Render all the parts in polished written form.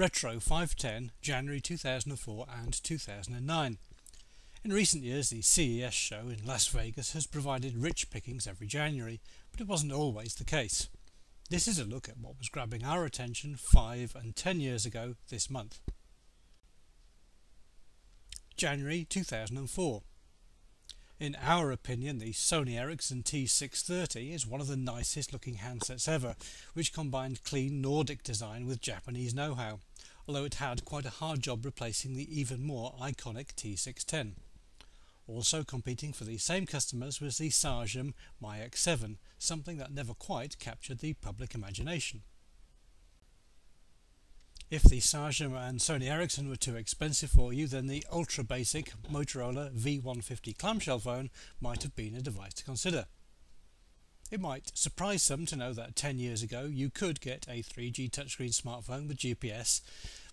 Retro 510, January 2004 and 2009. In recent years, the CES show in Las Vegas has provided rich pickings every January, but it wasn't always the case. This is a look at what was grabbing our attention 5 and 10 years ago this month. January 2004. In our opinion, the Sony Ericsson T630 is one of the nicest looking handsets ever, which combined clean Nordic design with Japanese know-how, although it had quite a hard job replacing the even more iconic T610. Also competing for the same customers was the Sagem MyX7, something that never quite captured the public imagination. If the Sagem and Sony Ericsson were too expensive for you, then the ultra-basic Motorola V150 clamshell phone might have been a device to consider. It might surprise some to know that 10 years ago you could get a 3G touchscreen smartphone with GPS,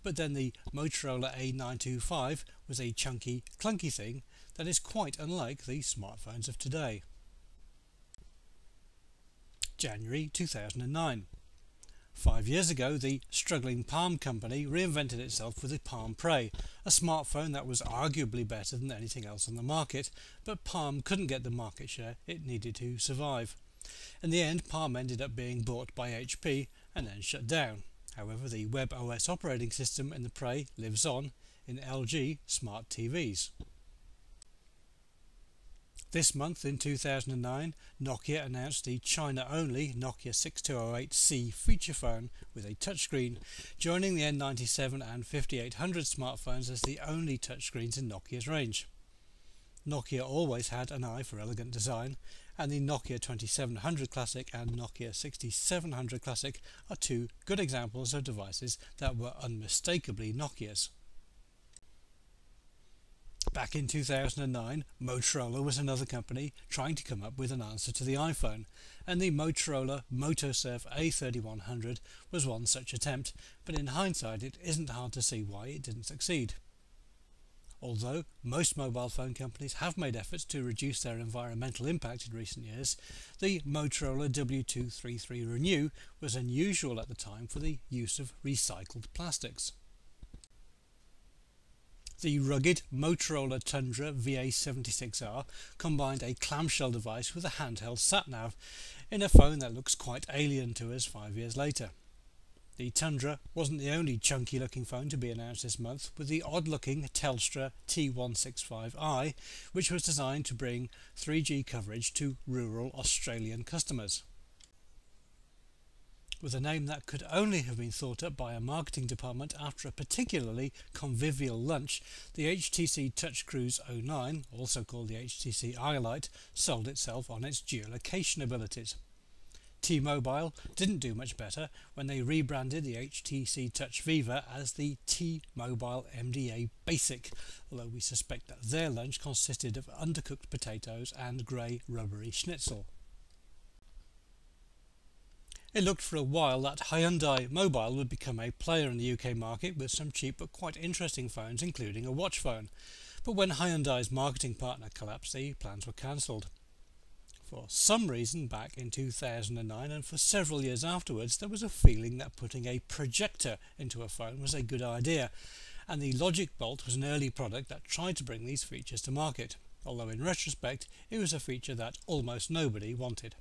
but then the Motorola A925 was a chunky, clunky thing that is quite unlike the smartphones of today. January 2009. 5 years ago, the struggling Palm company reinvented itself with the Palm Pre, a smartphone that was arguably better than anything else on the market, but Palm couldn't get the market share it needed to survive. In the end, Palm ended up being bought by HP and then shut down. However, the Web OS operating system in the Pre lives on in LG smart TVs. This month, in 2009, Nokia announced the China-only Nokia 6208C feature phone with a touchscreen, joining the N97 and 5800 smartphones as the only touchscreens in Nokia's range. Nokia always had an eye for elegant design, and the Nokia 2700 Classic and Nokia 6700 Classic are two good examples of devices that were unmistakably Nokia's. Back in 2009, Motorola was another company trying to come up with an answer to the iPhone, and the Motorola MotoSurf A3100 was one such attempt, but in hindsight it isn't hard to see why it didn't succeed. Although most mobile phone companies have made efforts to reduce their environmental impact in recent years, the Motorola W233 Renew was unusual at the time for the use of recycled plastics. The rugged Motorola Tundra VA76R combined a clamshell device with a handheld sat-nav in a phone that looks quite alien to us 5 years later. The Tundra wasn't the only chunky looking phone to be announced this month, with the odd looking Telstra T165i, which was designed to bring 3G coverage to rural Australian customers. With a name that could only have been thought up by a marketing department after a particularly convivial lunch, the HTC Touch Cruise 09, also called the HTC iLite, sold itself on its geolocation abilities. T-Mobile didn't do much better when they rebranded the HTC Touch Viva as the T-Mobile MDA Basic, although we suspect that their lunch consisted of undercooked potatoes and grey rubbery schnitzel. It looked for a while that Hyundai Mobile would become a player in the UK market with some cheap but quite interesting phones, including a watch phone. But when Hyundai's marketing partner collapsed, the plans were cancelled. For some reason, back in 2009 and for several years afterwards, there was a feeling that putting a projector into a phone was a good idea, and the Logic Bolt was an early product that tried to bring these features to market, although in retrospect it was a feature that almost nobody wanted.